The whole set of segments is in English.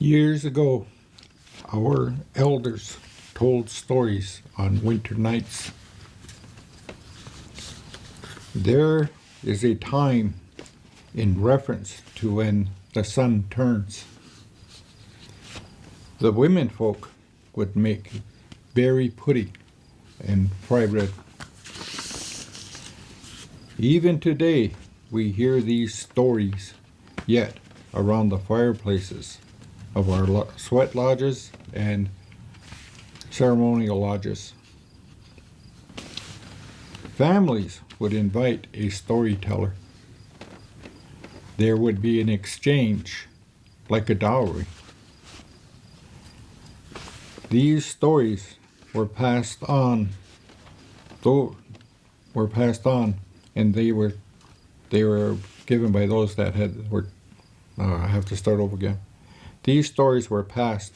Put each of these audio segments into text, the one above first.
Years ago, our elders told stories on winter nights. There is a time in reference to when the sun turns. The women folk would make berry pudding and fry bread. Even today, we hear these stories yet around the fireplaces of our sweat lodges and ceremonial lodges. Families would invite a storyteller. There would be an exchange, like a dowry. These stories were passed on, and they were given by those that I have to start over again. These stories were passed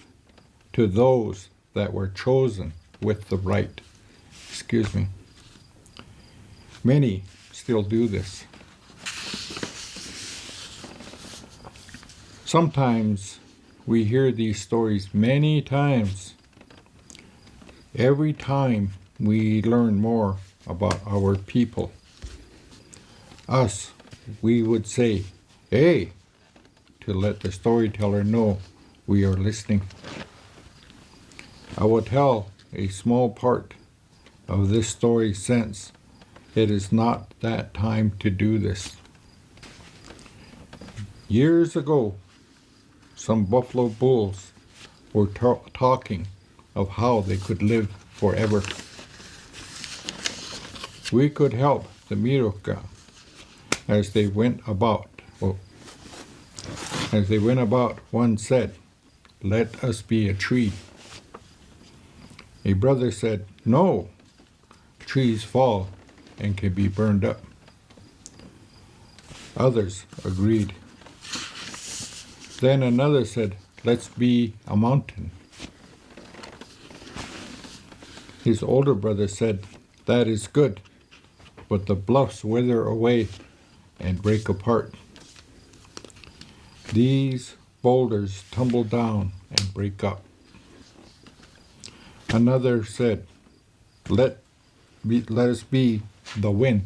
to those that were chosen with the right. Many still do this. Sometimes we hear these stories many times. Every time we learn more about our people, we would say, "Hey," to let the storyteller know we are listening. I will tell a small part of this story since it is not that time to do this. Years ago, some buffalo bulls were talking of how they could live forever. We could help the Miroka as they went about. One said, "Let us be a tree." A brother said, "No, trees fall and can be burned up." Others agreed. Then another said, "Let's be a mountain." His older brother said, "That is good, but the bluffs wither away and break apart. These boulders tumble down and break up." Another said, let us be the wind."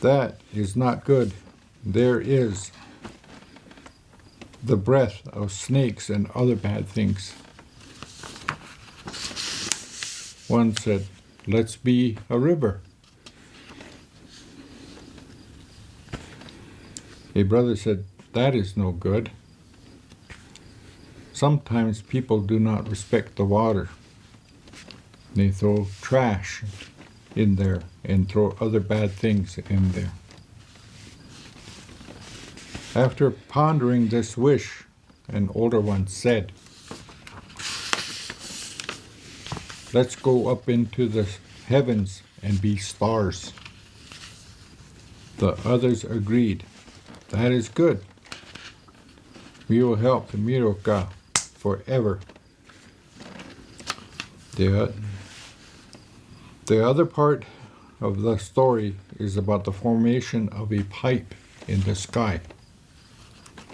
"That is not good. There is the breath of snakes and other bad things." One said, "Let's be a river." A brother said, "That is no good. Sometimes people do not respect the water. They throw trash in there and throw other bad things in there." After pondering this wish, an older one said, "Let's go up into the heavens and be stars." The others agreed. "That is good. We will help the Miroka forever." The other part of the story is about the formation of a pipe in the sky.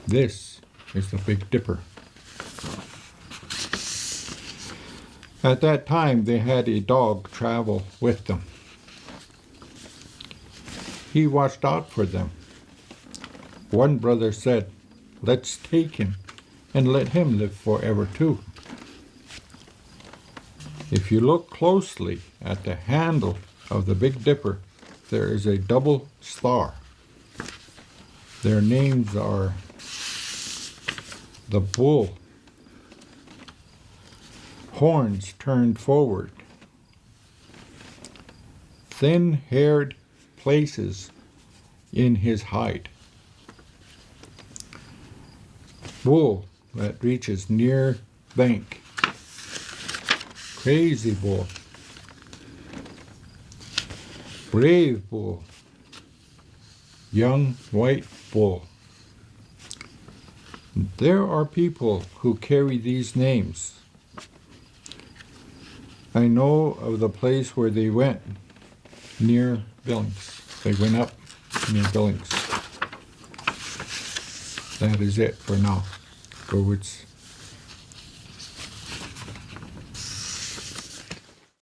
This is the Big Dipper. At that time, they had a dog travel with them. He watched out for them. One brother said, "Let's take him and let him live forever too." If you look closely at the handle of the Big Dipper, there is a double star. Their names are the bull, horns turned forward, thin-haired places in his hide, bull that reaches near bank, crazy bull, brave bull, young white bull. There are people who carry these names. I know of the place where they went near Billings. They went up near Billings. that is it for now. Go with